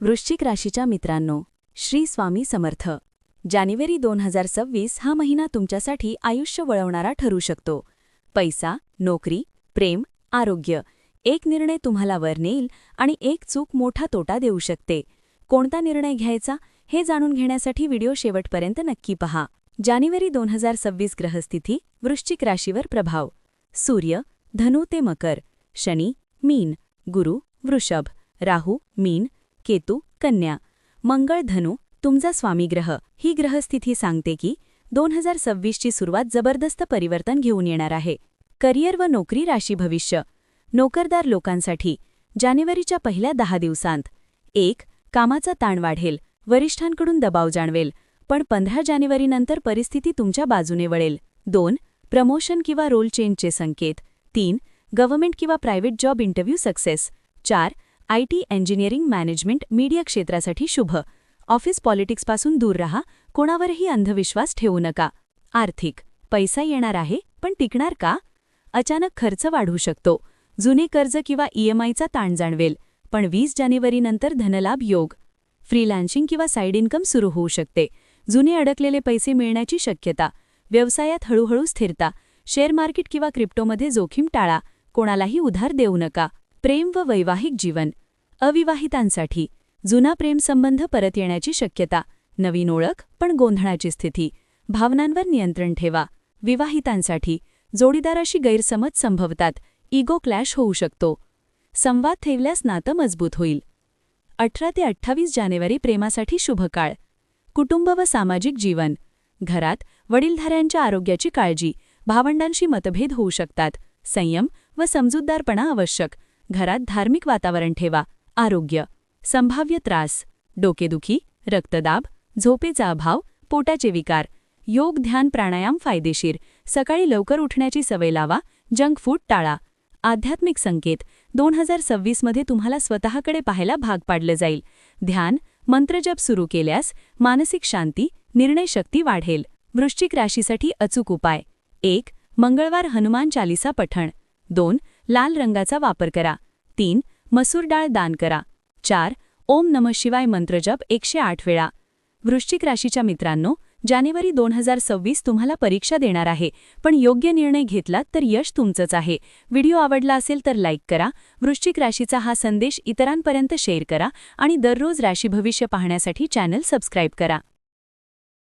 वृश्चिक राशीच्या मित्रांनो, श्री स्वामी समर्थ. जानेवारी 2026 हा महिना तुमच्यासाठी आयुष्य वळवणारा ठरू शकतो. पैसा, नोकरी, प्रेम, आरोग्य, एक निर्णय तुम्हाला वर नेईल आणि एक चूक मोठा तोटा देऊ शकते. कोणता निर्णय घ्यायचा हे जाणून घेण्यासाठी व्हिडिओ शेवटपर्यंत नक्की पहा. जानेवारी 2026 ग्रहस्थिती वृश्चिक राशीवर प्रभाव. सूर्य धनु ते मकर, शनी मीन, गुरु वृषभ, राहू मीन, केतू कन्या, मंगळ धनु तुमचा स्वामीग्रह. ही ग्रहस्थिती सांगते की 2026 ची सुरुवात जबरदस्त परिवर्तन घेऊन येणार आहे. करिअर व नोकरी राशी भविष्य. नोकरदार लोकांसाठी जानेवारीच्या पहिल्या 10 दिवसांत 1. कामाचा ताण वाढेल, वरिष्ठांकडून दबाव जाणवेल, पण 15 जानेवारीनंतर परिस्थिती तुमच्या बाजूने वळेल. 2. प्रमोशन किंवा रोल चेंजचे संकेत. 3. गव्हर्नमेंट किंवा private job interview success. 4. IT, engineering, management, media क्षेत्रासाठी शुभ. ऑफिस पॉलिटिक्सपासून दूर राहा, कोणावरही अंधविश्वास ठेवू नका. आर्थिक पैसा येणार आहे, पण टिकणार का? अचानक खर्च वाढू शकतो. जुने कर्ज किंवा EMIचा ताण जाणवेल, पण 20 जानेवारीनंतर धनलाभ योग. फ्रीलान्सिंग किंवा साईड इन्कम सुरू होऊ शकते. जुने अडकलेले पैसे मिळण्याची शक्यता. व्यवसायात हळूहळू स्थिरता. शेअर मार्केट किंवा क्रिप्टोमध्ये जोखीम टाळा. कोणालाही उधार देऊ नका. प्रेम व वैवाहिक जीवन. अविवाहितांसाठी जुना प्रेमसंबंध परत येण्याची शक्यता. नवीन ओळख पण गोंधळाची स्थिती. भावनांवर नियंत्रण ठेवा. विवाहितांसाठी जोडीदाराशी गैरसमज संभवतात. इगो क्लॅश होऊ शकतो. संवाद ठेवल्यास नातं मजबूत होईल. 18 ते 28 जानेवारी प्रेमासाठी शुभ काळ. कुटुंब व सामाजिक जीवन. घरात वडीलधाऱ्यांच्या आरोग्याची काळजी. भावंडांशी मतभेद होऊ शकतात. संयम व समजूतदारपणा आवश्यक. घरात धार्मिक वातावरण ठेवा. आरोग्य संभाव्य त्रास. डोकेदुखी, रक्तदाब, झोपेचा अभाव, पोटाचे विकार. योग, ध्यान, प्राणायाम फायदेशीर. सकाळी लवकर उठण्याची सवय लावा. जंक फूड टाळा. आध्यात्मिक संकेत. 2026 मध्ये तुम्हाला स्वतःकडे पाहायला भाग पाडलं जाईल. ध्यान, मंत्रजप सुरू केल्यास मानसिक शांती, निर्णयशक्ती वाढेल. वृश्चिक राशीसाठी अचूक उपाय. 1. मंगळवार हनुमान चालीसा पठण. 2. लाल रंगाचा वापर करा. 3. मसूर डाळ दान करा. 4. ओम नमः शिवाय मंत्रजप 108 वेळा. वृश्चिक राशीच्या मित्रांनो, जानेवारी 2026 तुम्हाला परीक्षा देणार आहे, पण योग्य निर्णय घेतलात तर यश तुमचंच आहे. व्हिडिओ आवडला असेल तर लाईक करा. वृश्चिक राशीचा हा संदेश इतरांपर्यंत शेअर करा आणि दररोज राशी भविष्य पाहण्यासाठी चॅनल सबस्क्राईब करा.